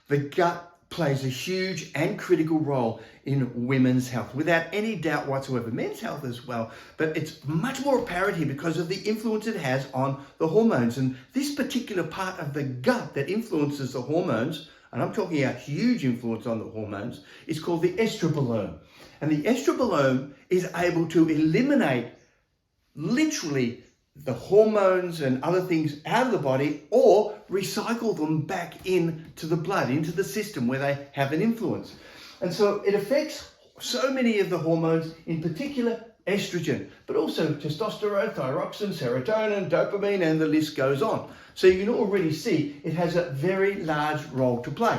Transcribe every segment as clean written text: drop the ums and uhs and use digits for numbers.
The gut plays a huge and critical role in women's health, without any doubt whatsoever. Men's health as well, but it's much more apparent here because of the influence it has on the hormones. And this particular part of the gut that influences the hormones, and I'm talking a huge influence on the hormones, is called the estrobolome. And the estrobolome is able to eliminate literally the hormones and other things out of the body, or recycle them back into the blood, into the system where they have an influence. And so it affects so many of the hormones, in particular estrogen, but also testosterone, thyroxine, serotonin, dopamine, and the list goes on. So you can already see it has a very large role to play.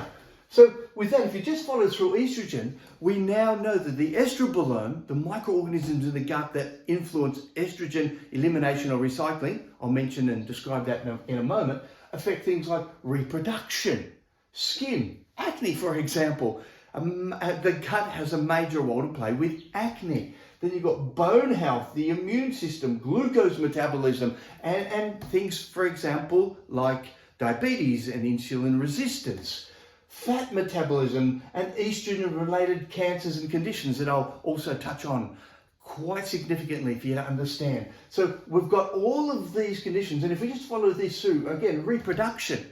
So with that, if you just follow through estrogen, we now know that the estrobolome, the microorganisms in the gut that influence estrogen elimination or recycling, I'll mention and describe that in a moment, affect things like reproduction, skin, acne, for example. The gut has a major role to play with acne. Then you've got bone health, the immune system, glucose metabolism, and things, for example, like diabetes and insulin resistance. Fat metabolism, and estrogen-related cancers and conditions that I'll also touch on quite significantly for you to understand. So we've got all of these conditions, and if we just follow this through, again, reproduction.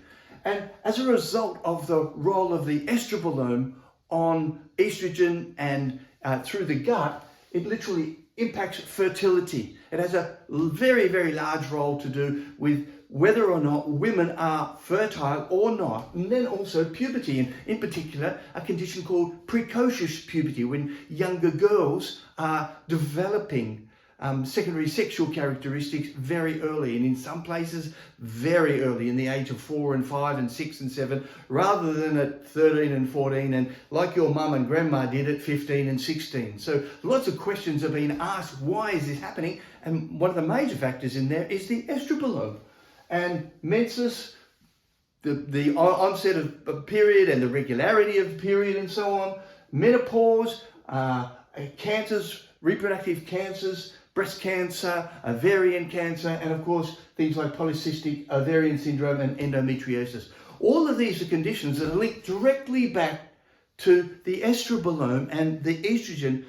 And as a result of the role of the estrobolome on estrogen and through the gut, it literally impacts fertility. It has a very, very large role to do with whether or not women are fertile or not, and then also puberty, and in particular a condition called precocious puberty, when younger girls are developing secondary sexual characteristics very early, and in some places very early, in the age of 4 and 5 and 6 and 7, rather than at 13 and 14, and like your mum and grandma did at 15 and 16. So lots of questions have been asked, why is this happening? And one of the major factors in there is the estrobolome. And menses, the onset of a period and the regularity of the period and so on, menopause, cancers, reproductive cancers, breast cancer, ovarian cancer, and of course things like polycystic ovarian syndrome and endometriosis. All of these are conditions that are linked directly back to the estrobolome and the estrogen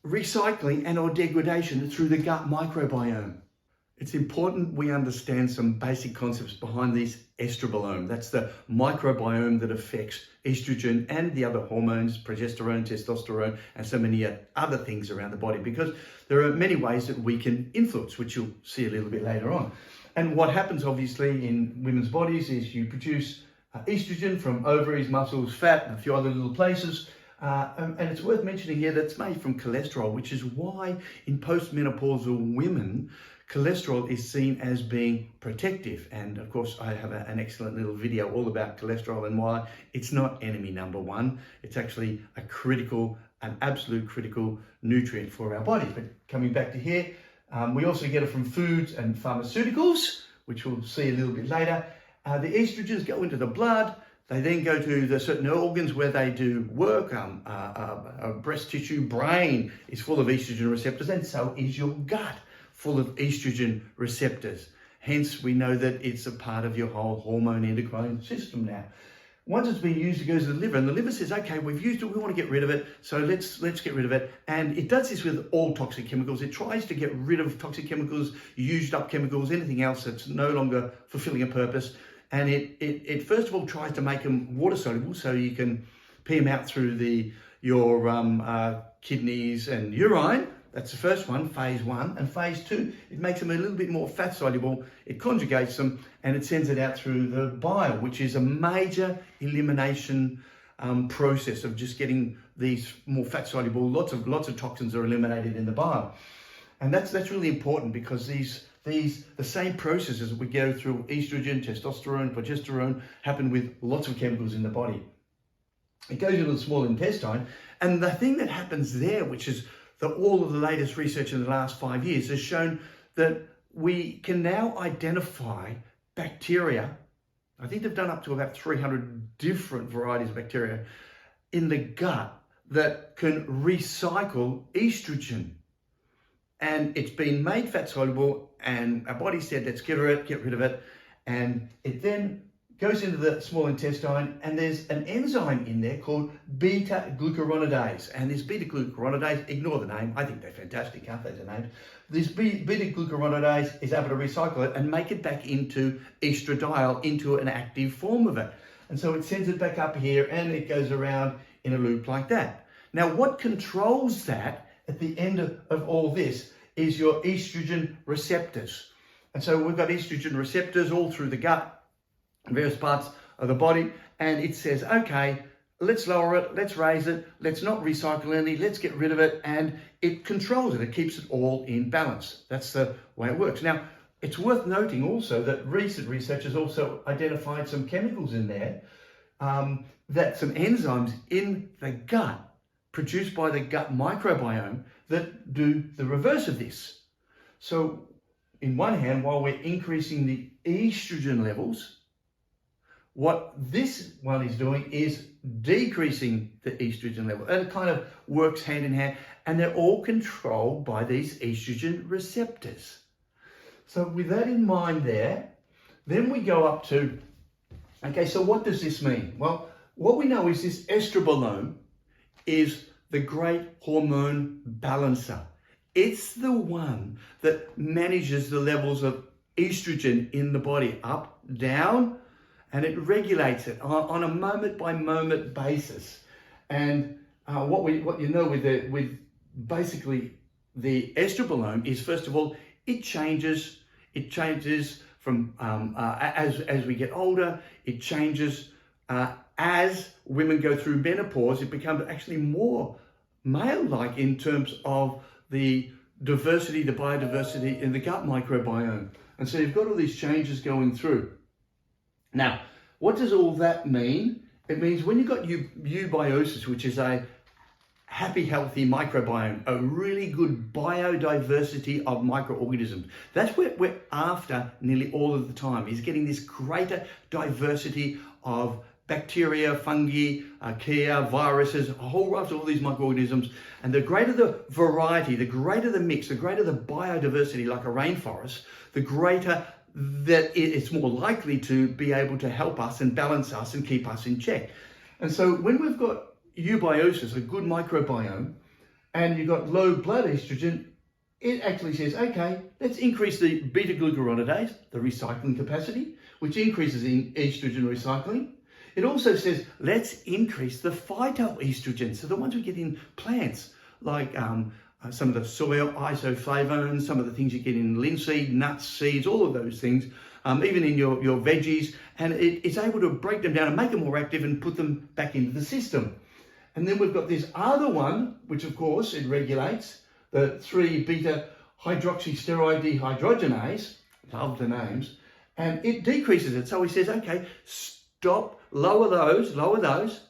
recycling and or degradation through the gut microbiome. It's important we understand some basic concepts behind this estrobolome. That's the microbiome that affects estrogen and the other hormones, progesterone, testosterone, and so many other things around the body, because there are many ways that we can influence, which you'll see a little bit later on. And what happens obviously in women's bodies is you produce estrogen from ovaries, muscles, fat, and a few other little places. And it's worth mentioning here that's made from cholesterol, which is why in postmenopausal women, cholesterol is seen as being protective. And of course, I have an excellent little video all about cholesterol and why it's not enemy number one. It's actually an absolute critical nutrient for our body. But coming back to here, we also get it from foods and pharmaceuticals, which we'll see a little bit later. The estrogens go into the blood. They then go to the certain organs where they do work. Breast tissue, brain is full of estrogen receptors, and so is your gut, full of estrogen receptors. Hence, we know that it's a part of your whole hormone endocrine system now. Once it's been used, it goes to the liver, and the liver says, okay, we've used it, we want to get rid of it, so let's get rid of it. And it does this with all toxic chemicals. It tries to get rid of toxic chemicals, used up chemicals, anything else that's no longer fulfilling a purpose. And it first of all tries to make them water soluble, so you can pee them out through your kidneys and urine. That's the first one, phase 1. And phase 2, it makes them a little bit more fat soluble. It conjugates them and it sends it out through the bile, which is a major elimination process of just getting these more fat soluble. Lots of toxins are eliminated in the bile. And that's really important, because the same processes that we go through estrogen, testosterone, progesterone happen with lots of chemicals in the body. It goes into the small intestine, and the thing that happens there, which is that all of the latest research in the last 5 years has shown that we can now identify bacteria. I think they've done up to about 300 different varieties of bacteria in the gut that can recycle estrogen. And it's been made fat soluble, and our body said, let's get rid of it. And it then goes into the small intestine, and there's an enzyme in there called beta-glucuronidase. And this beta-glucuronidase, ignore the name, I think they're fantastic, aren't they, the names? This beta-glucuronidase is able to recycle it and make it back into estradiol, into an active form of it. And so it sends it back up here, and it goes around in a loop like that. Now, what controls that at the end of all this is your estrogen receptors. And so we've got estrogen receptors all through the gut, various parts of the body, and it says, okay, let's lower it, let's raise it, let's not recycle any, let's get rid of it, and it controls it. It keeps it all in balance. That's the way it works. Now, it's worth noting also that recent research has also identified some chemicals in there, that some enzymes in the gut produced by the gut microbiome that do the reverse of this. So, in one hand, while we're increasing the estrogen levels, what this one is doing is decreasing the estrogen level. And it kind of works hand in hand, and they're all controlled by these estrogen receptors. So with that in mind there, then we go up to, okay, so what does this mean? Well, what we know is this estrobolome is the great hormone balancer. It's the one that manages the levels of estrogen in the body, up, down, and it regulates it on a moment-by-moment basis. And what you know with basically the estrobolome is, first of all, it changes from as we get older. It changes as women go through menopause. It becomes actually more male-like in terms of the diversity, the biodiversity in the gut microbiome. And so you've got all these changes going through. Now, what does all that mean? It means when you've got eubiosis, which is a happy, healthy microbiome, a really good biodiversity of microorganisms. That's what we're after nearly all of the time, is getting this greater diversity of bacteria, fungi, archaea, viruses, a whole raft of all these microorganisms. And the greater the variety, the greater the mix, the greater the biodiversity, like a rainforest, the greater that it's more likely to be able to help us and balance us and keep us in check. And so when we've got eubiosis, a good microbiome, and you've got low blood estrogen, it actually says, okay, let's increase the beta-glucuronidase, the recycling capacity, which increases in estrogen recycling. It also says, let's increase the phytoestrogens, so the ones we get in plants, like some of the soil isoflavones, some of the things you get in linseed, nuts, seeds, all of those things, even in your veggies, and it's able to break them down and make them more active and put them back into the system. And then we've got this other one, which of course it regulates, the 3-beta hydroxysteroid dehydrogenase, love the names, and it decreases it. So he says, okay, stop, lower those,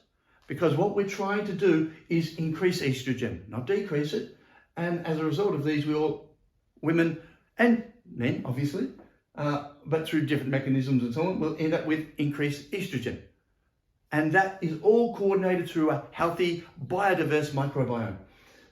because what we're trying to do is increase estrogen, not decrease it. And as a result of these, we all, women and men, obviously, but through different mechanisms and so on, will end up with increased estrogen. And that is all coordinated through a healthy, biodiverse microbiome.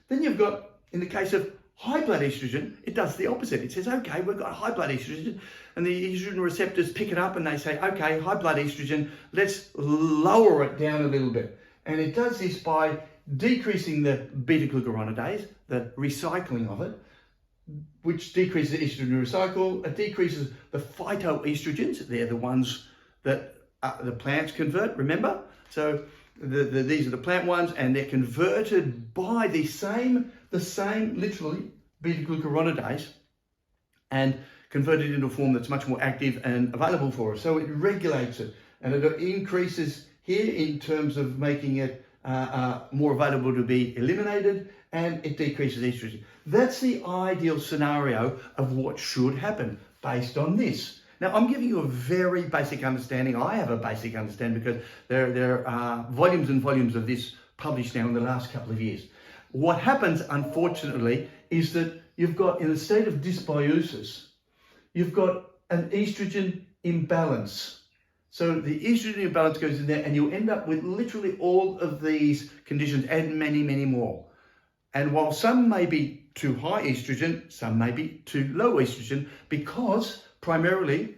Then you've got, in the case of high blood estrogen, it does the opposite. It says, okay, we've got high blood estrogen, and the estrogen receptors pick it up and they say, okay, high blood estrogen, let's lower it down a little bit. And it does this by decreasing the beta-glucuronidase, the recycling of it, which decreases the estrogen recycle. It decreases the phytoestrogens. They're the ones that the plants convert, remember? So these are the plant ones, and they're converted by the same literally beta-glucuronidase, and converted into a form that's much more active and available for us. So it regulates it, and it increases here in terms of making it more available to be eliminated, and it decreases estrogen. That's the ideal scenario of what should happen based on this. Now, I'm giving you a very basic understanding. I have a basic understanding because there are volumes and volumes of this published now in the last couple of years. What happens, unfortunately, is that you've got, in a state of dysbiosis, you've got an estrogen imbalance. So the estrogen imbalance goes in there, and you end up with literally all of these conditions and many, many more. And while some may be too high estrogen, some may be too low estrogen, because primarily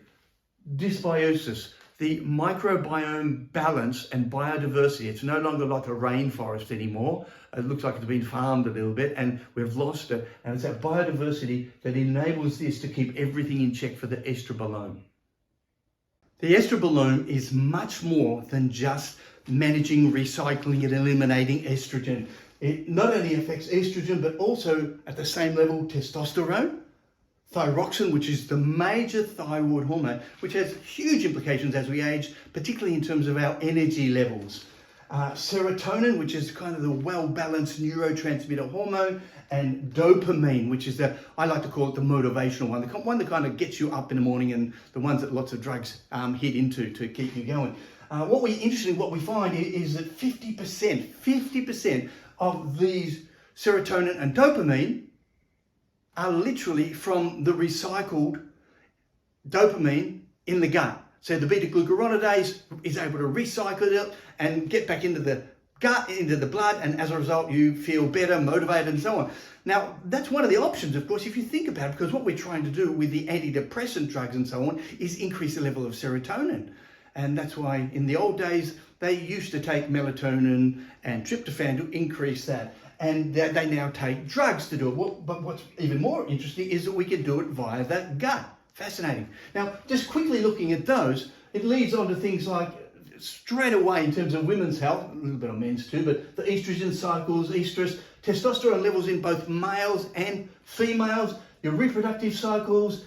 dysbiosis, the microbiome balance and biodiversity. It's no longer like a rainforest anymore. It looks like it's been farmed a little bit and we've lost it. And it's that biodiversity that enables this to keep everything in check for the estrobolome. The estrobolome is much more than just managing, recycling and eliminating estrogen. It not only affects estrogen, but also at the same level, testosterone, thyroxine, which is the major thyroid hormone, which has huge implications as we age, particularly in terms of our energy levels. Serotonin, which is kind of the well-balanced neurotransmitter hormone, and dopamine, which is I like to call it the motivational one, the one that kind of gets you up in the morning and the ones that lots of drugs hit into to keep you going. What we find is that 50% of these serotonin and dopamine are literally from the recycled dopamine in the gut. So the beta-glucuronidase is able to recycle it and get back into the gut, into the blood, and as a result you feel better, motivated and so on. Now that's one of the options, of course, if you think about it, because what we're trying to do with the antidepressant drugs and so on is increase the level of serotonin. And that's why in the old days they used to take melatonin and tryptophan to increase that. And they now take drugs to do it. But what's even more interesting is that we can do it via the gut. Fascinating. Now, just quickly looking at those, it leads on to things like, straight away in terms of women's health, a little bit on men's too, but the estrogen cycles, estrus, testosterone levels in both males and females, your reproductive cycles,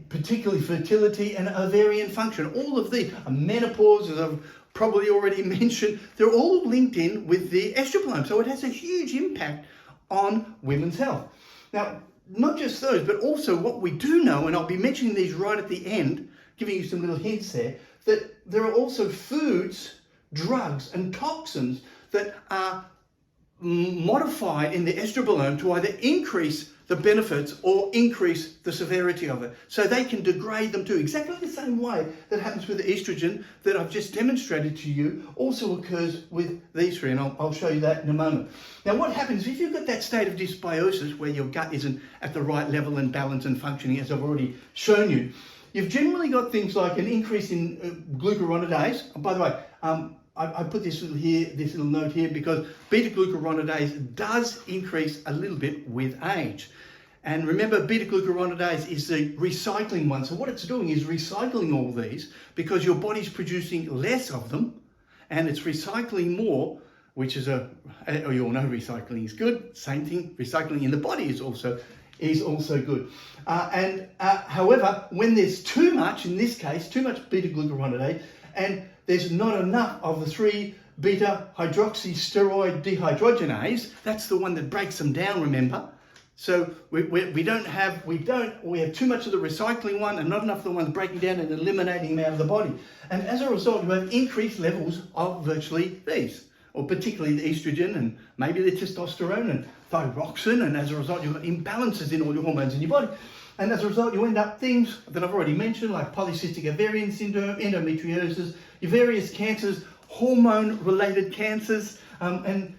particularly fertility and ovarian function. All of these, menopause, as I've probably already mentioned, they're all linked in with the estrobolome. So it has a huge impact on women's health. Now, not just those, but also what we do know, and I'll be mentioning these right at the end, giving you some little hints there, that there are also foods, drugs and toxins that are modified in the estrobolome to either increase the benefits or increase the severity of it. So they can degrade them too. Exactly the same way that happens with the estrogen that I've just demonstrated to you also occurs with these three, and I'll show you that in a moment. Now what happens if you've got that state of dysbiosis where your gut isn't at the right level and balance and functioning, as I've already shown you, you've generally got things like an increase in glucuronidase. By the way, I put this little note here because beta-glucuronidase does increase a little bit with age. And remember, beta-glucuronidase is the recycling one. So what it's doing is recycling all these because your body's producing less of them and it's recycling more, which is you all know recycling is good. Same thing, recycling in the body is also good. However, when there's too much, in this case, too much beta-glucuronidase, and there's not enough of the 3-beta-hydroxysteroid dehydrogenase, that's the one that breaks them down, remember? So we have too much of the recycling one and not enough of the ones breaking down and eliminating them out of the body. And as a result, you have increased levels of virtually these, or particularly the estrogen and maybe the testosterone and thyroxine, and as a result you've got imbalances in all your hormones in your body. And as a result you end up things that I've already mentioned, like polycystic ovarian syndrome, endometriosis, your various cancers, hormone-related cancers, and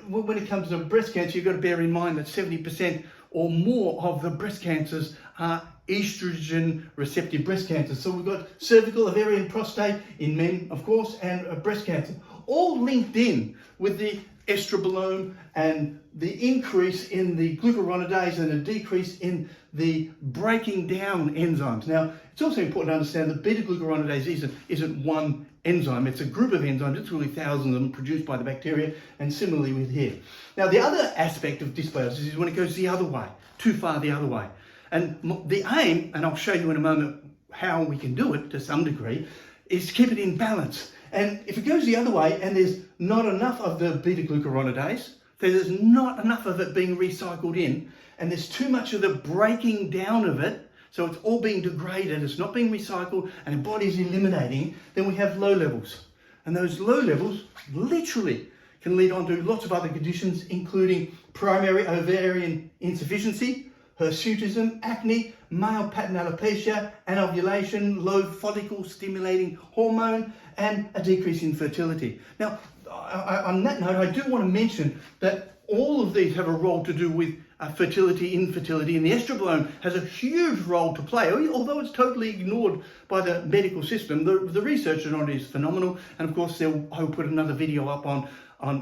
when it comes to breast cancer, you've got to bear in mind that 70% or more of the breast cancers are estrogen receptive breast cancers. So we've got cervical, ovarian, prostate in men, of course, and breast cancer, all linked in with the estrobolome and the increase in the glucuronidase and a decrease in the breaking down enzymes. Now, it's also important to understand that beta-glucuronidase isn't one enzyme. It's a group of enzymes, literally thousands of them produced by the bacteria, and similarly with here. Now, the other aspect of dysbiosis is when it goes the other way, too far the other way. And the aim, and I'll show you in a moment how we can do it to some degree, is to keep it in balance. And if it goes the other way and there's not enough of the beta-glucuronidase, there's not enough of it being recycled in, and there's too much of the breaking down of it, so it's all being degraded, it's not being recycled, and the body's eliminating, then we have low levels. And those low levels literally can lead on to lots of other conditions, including primary ovarian insufficiency, hirsutism, acne, male pattern alopecia, anovulation, low follicle stimulating hormone, and a decrease in fertility. Now, on that note, I do want to mention that all of these have a role to do with fertility, infertility, and the estrobolome has a huge role to play. Although it's totally ignored by the medical system, the research on it is phenomenal. And of course, I'll put another video up on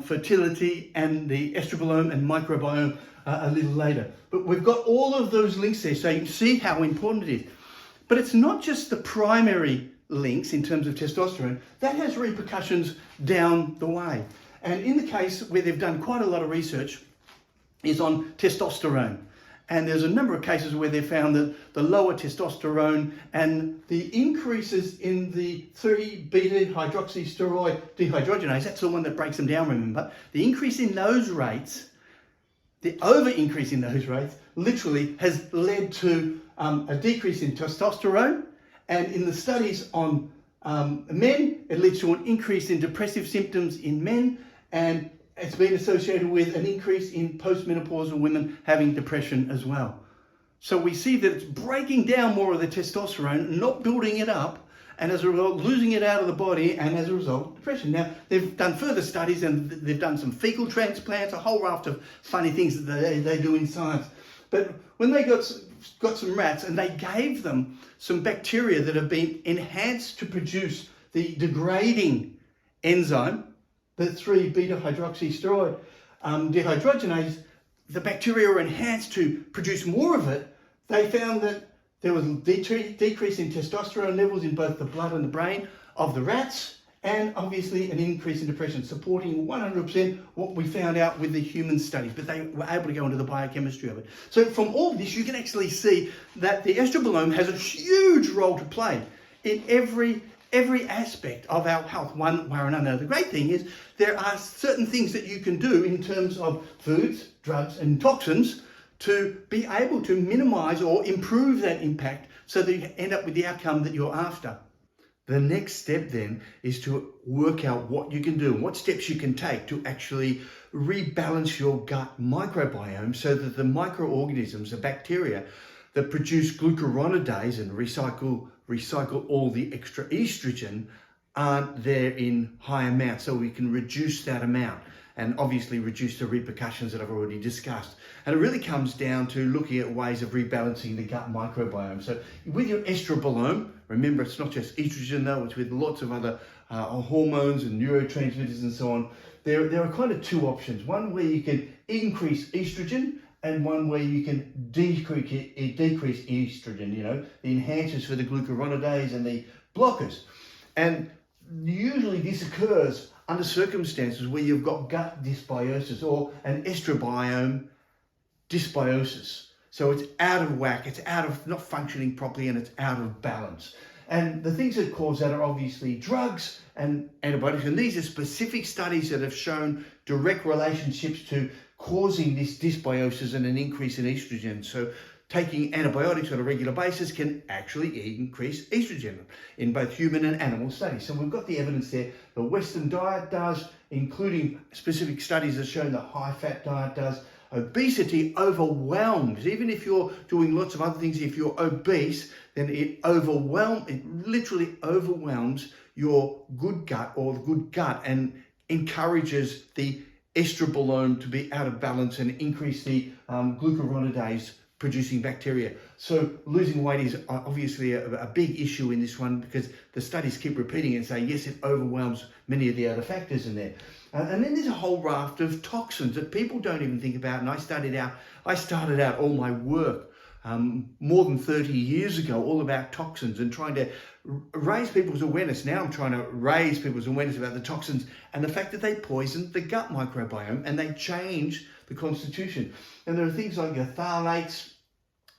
fertility and the estrobolome and microbiome a little later. But we've got all of those links there, so you can see how important it is. But it's not just the primary links in terms of testosterone, that has repercussions down the way. And in the case where they've done quite a lot of research is on testosterone. And there's a number of cases where they found that the lower testosterone and the increases in the 3-beta-hydroxysteroid dehydrogenase, that's the one that breaks them down, remember, the increase in those rates, the over-increase in those rates, literally has led to a decrease in testosterone. And in the studies on men, it leads to an increase in depressive symptoms in men, and it's been associated with an increase in postmenopausal women having depression as well. So we see that it's breaking down more of the testosterone, not building it up, and as a result, losing it out of the body, and as a result, depression. Now, they've done further studies, and they've done some fecal transplants, a whole raft of funny things that they do in science. But when they got some rats, and they gave them some bacteria that have been enhanced to produce the degrading enzyme, the 3-beta-hydroxysteroid dehydrogenase, the bacteria are enhanced to produce more of it. They found that there was a decrease in testosterone levels in both the blood and the brain of the rats, and obviously an increase in depression, supporting 100% what we found out with the human studies, but they were able to go into the biochemistry of it. So from all this, you can actually see that the estrobolome has a huge role to play in every aspect of our health, one way or another. The great thing is there are certain things that you can do in terms of foods, drugs, and toxins to be able to minimize or improve that impact so that you end up with the outcome that you're after. The next step then is to work out what you can do and what steps you can take to actually rebalance your gut microbiome so that the microorganisms, the bacteria that produce glucuronidase and recycle all the extra estrogen aren't there in high amounts, so we can reduce that amount and obviously reduce the repercussions that I've already discussed. And it really comes down to looking at ways of rebalancing the gut microbiome. So with your estrobolome, remember it's not just estrogen though, it's with lots of other hormones and neurotransmitters and so on. There are kind of two options. One where you can increase estrogen, and one where you can decrease estrogen, the enhancers for the glucuronidase and the blockers. And usually this occurs under circumstances where you've got gut dysbiosis or an estrobiome dysbiosis. So it's out of whack, it's not functioning properly, and it's out of balance. And the things that cause that are obviously drugs and antibiotics. And these are specific studies that have shown direct relationships to causing this dysbiosis and an increase in estrogen. So taking antibiotics on a regular basis can actually increase estrogen in both human and animal studies. So we've got the evidence there. The Western diet does, including specific studies that show the high-fat diet does. Obesity overwhelms, even if you're doing lots of other things, if you're obese, then it literally overwhelms your good gut and encourages the estrobolome to be out of balance and increase the glucuronidase producing bacteria. So losing weight is obviously a big issue in this one, because the studies keep repeating and saying, yes, it overwhelms many of the other factors in there. And then there's a whole raft of toxins that people don't even think about. And I started out all my work more than 30 years ago, all about toxins and trying to raise people's awareness. Now I'm trying to raise people's awareness about the toxins and the fact that they poison the gut microbiome and they change the constitution. And there are things like your phthalates.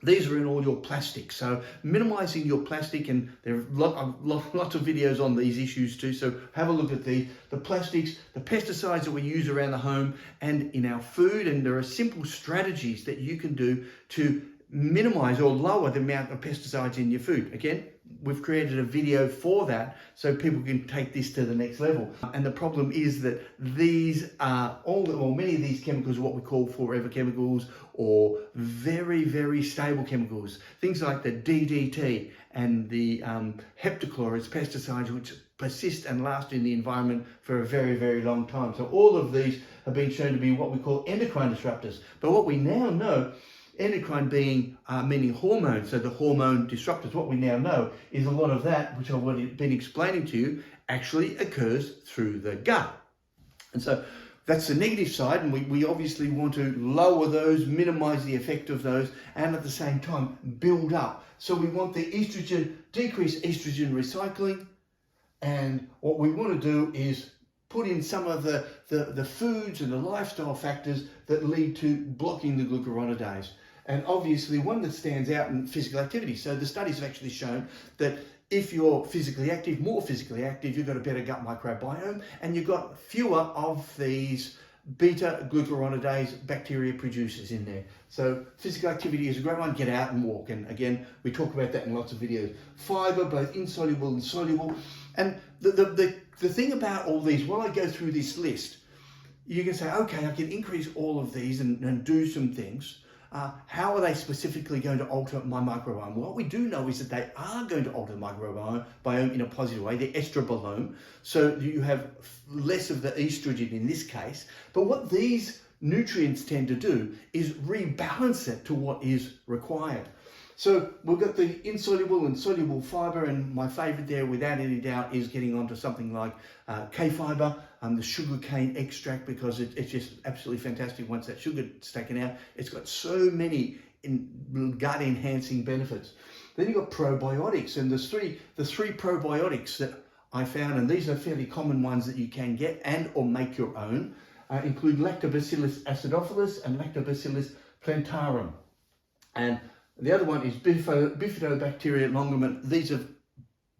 These are in all your plastics. So minimizing your plastic, and there are lots of videos on these issues too. So have a look at the plastics, the pesticides that we use around the home and in our food. And there are simple strategies that you can do to minimize or lower the amount of pesticides in your food. Again, we've created a video for that so people can take this to the next level. And the problem is that these are many of ththese chemicals are what we call forever chemicals, or very, very stable chemicals. Things like the DDT and the heptachlorous pesticides, which persist and last in the environment for a very, very long time. So all of these have been shown to be what we call endocrine disruptors. But what we now know, endocrine being meaning hormones, so the hormone disruptors, what we now know is a lot of that, which I've already been explaining to you, actually occurs through the gut. And so that's the negative side, and we obviously want to lower those, minimize the effect of those, and at the same time build up. So we want the estrogen, decrease estrogen recycling, and what we want to do is put in some of the foods and the lifestyle factors that lead to blocking the glucuronidase. And obviously one that stands out in physical activity. So the studies have actually shown that if you're physically active, more physically active, you've got a better gut microbiome and you've got fewer of these beta glucuronidase bacteria producers in there. So physical activity is a great one. Get out and walk. And again, we talk about that in lots of videos. Fiber, both insoluble and soluble. And the thing about all these, while I go through this list, you can say, okay, I can increase all of these and do some things. How are they specifically going to alter my microbiome? What we do know is that they are going to alter the microbiome in a positive way, the estrobolome. So you have less of the estrogen in this case. But what these nutrients tend to do is rebalance it to what is required. So we've got the insoluble and soluble fiber, and my favorite there, without any doubt, is getting onto something like K-fiber, the sugar cane extract, because it's just absolutely fantastic once that sugar's taken out. It's got so many gut enhancing benefits. Then you've got probiotics, and the three probiotics that I found, and these are fairly common ones that you can get and or make your own, include Lactobacillus acidophilus and Lactobacillus plantarum. And the other one is Bifidobacteria longimanum. These have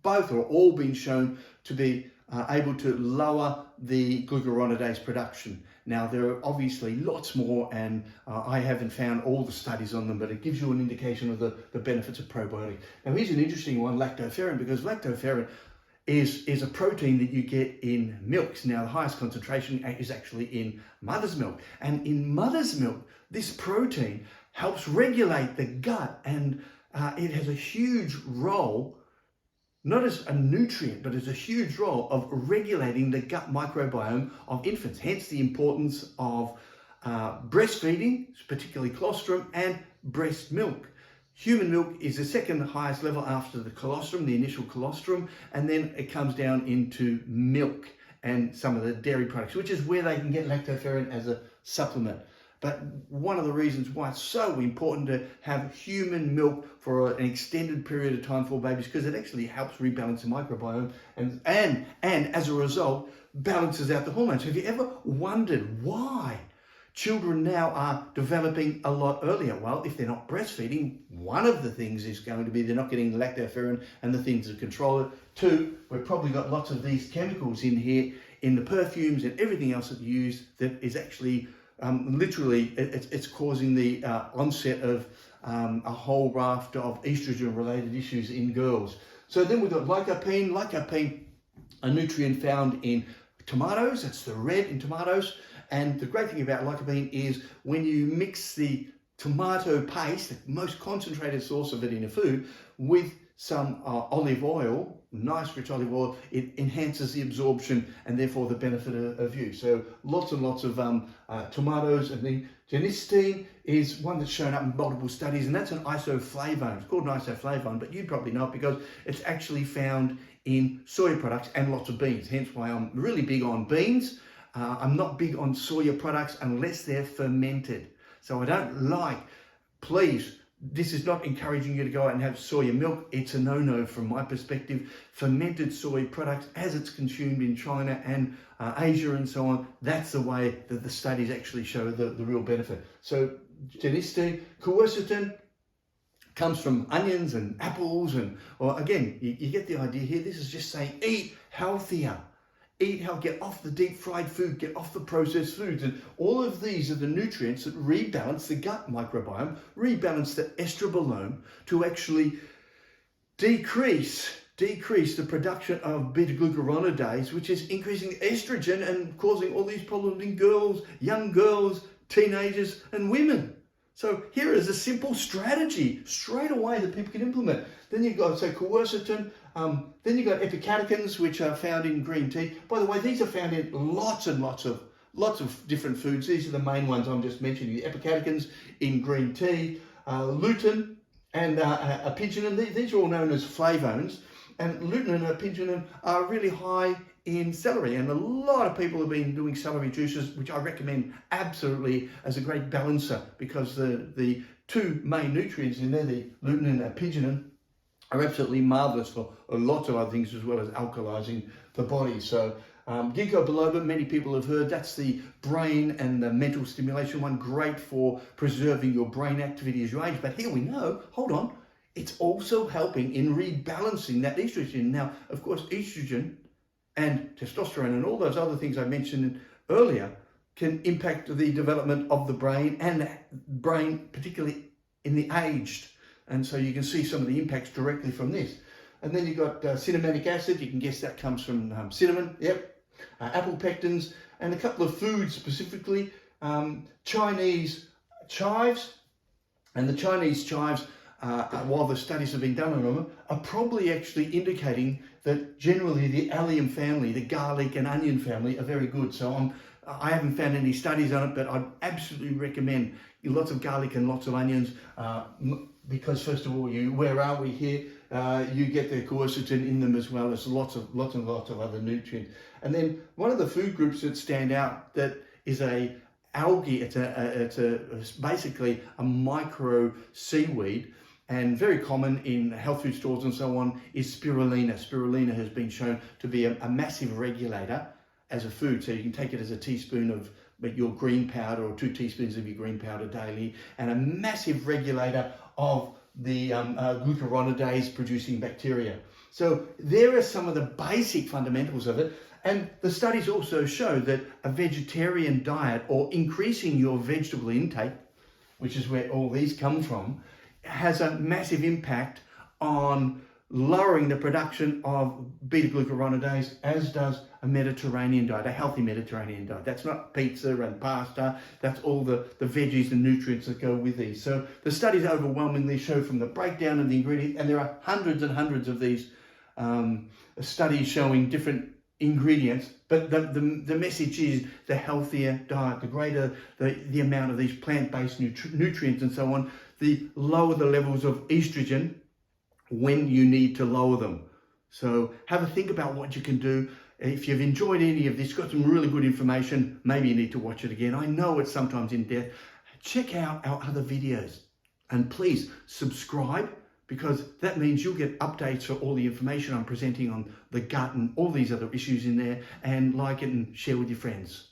both or all been shown to be able to lower the glucuronidase production. Now, there are obviously lots more, and I haven't found all the studies on them, but it gives you an indication of the benefits of probiotics. Now, here's an interesting one, lactoferrin, because lactoferrin is a protein that you get in milks. Now, the highest concentration is actually in mother's milk. And in mother's milk, this protein helps regulate the gut, and it has a huge role, not as a nutrient, but as a huge role of regulating the gut microbiome of infants. Hence the importance of breastfeeding, particularly colostrum, and breast milk. Human milk is the second highest level after the colostrum, the initial colostrum, and then it comes down into milk and some of the dairy products, which is where they can get lactoferrin as a supplement. But one of the reasons why it's so important to have human milk for an extended period of time for babies, because it actually helps rebalance the microbiome and as a result balances out the hormones. Have you ever wondered why children now are developing a lot earlier? Well, if they're not breastfeeding, one of the things is going to be they're not getting lactoferrin and the things that control it. Two, we've probably got lots of these chemicals in here, in the perfumes and everything else that you use, that is actually literally, it's causing the onset of a whole raft of estrogen-related issues in girls. So then we've got lycopene, a nutrient found in tomatoes. That's the red in tomatoes. And the great thing about lycopene is when you mix the tomato paste, the most concentrated source of it in a food, with some olive oil, nice rich olive oil, it enhances the absorption and therefore the benefit of use. So lots and lots of tomatoes. And then genistein is one that's shown up in multiple studies, and that's an isoflavone. It's called an isoflavone, but you probably know it because it's actually found in soya products and lots of beans. Hence why I'm really big on beans. I'm not big on soya products unless they're fermented. So I don't like, please, this is not encouraging you to go out and have soya milk. It's a no-no from my perspective. Fermented soy products, as it's consumed in China and Asia and so on, that's the way that the studies actually show the real benefit. So genistein, quercetin comes from onions and apples, or again, you get the idea here. This is just saying eat healthier. Eat health, get off the deep fried food, get off the processed foods. And all of these are the nutrients that rebalance the gut microbiome, rebalance the estrobolome to actually decrease the production of beta-glucuronidase, which is increasing estrogen and causing all these problems in girls, young girls, teenagers and women. So here is a simple strategy straight away that people can implement. Then you've got, say, quercetin. Then you've got epicatechins, which are found in green tea. By the way, these are found in lots and lots of different foods. These are the main ones I'm just mentioning. The epicatechins in green tea, lutein and apigenin. These are all known as flavones. And lutein and apigenin are really high in celery, and a lot of people have been doing celery juices, which I recommend absolutely as a great balancer, because the two main nutrients in there, the lutein and apigenin, are absolutely marvelous for lots of other things, as well as alkalizing the body. So ginkgo biloba, many people have heard, that's the brain and the mental stimulation one, great for preserving your brain activity as you age. But here we know, hold on, it's also helping in rebalancing that estrogen. Now, of course, estrogen and testosterone and all those other things I mentioned earlier can impact the development of the brain, and the brain particularly in the aged. And so you can see some of the impacts directly from this. And then you've got cinnamonic acid. You can guess that comes from cinnamon. Yep. Apple pectins, and a couple of foods specifically. Chinese chives. And the Chinese chives, while the studies have been done on them, are probably actually indicating that generally the allium family, the garlic and onion family, are very good. So I haven't found any studies on it, but I'd absolutely recommend lots of garlic and lots of onions, because first of all, where are we here? You get the quercetin in them, as well as lots of other nutrients. And then one of the food groups that stand out that is a algae. It's basically a micro seaweed, and very common in health food stores and so on, is spirulina. Spirulina has been shown to be a massive regulator as a food. So you can take it as a teaspoon of your green powder, or 2 teaspoons of your green powder daily, and a massive regulator of the glucuronidase producing bacteria. So there are some of the basic fundamentals of it. And the studies also show that a vegetarian diet, or increasing your vegetable intake, which is where all these come from, has a massive impact on lowering the production of beta-glucuronidase, as does a Mediterranean diet, a healthy Mediterranean diet. That's not pizza and pasta, that's all the veggies and nutrients that go with these. So the studies overwhelmingly show from the breakdown of the ingredients, and there are hundreds and hundreds of these studies showing different ingredients, but the message is the healthier diet, the greater the amount of these plant-based nutrients and so on, the lower the levels of estrogen when you need to lower them. So have a think about what you can do. If you've enjoyed any of this, got some really good information, maybe you need to watch it again. I know it's sometimes in depth. Check out our other videos, and please subscribe, because that means you'll get updates for all the information I'm presenting on the gut and all these other issues in there, and like it and share with your friends.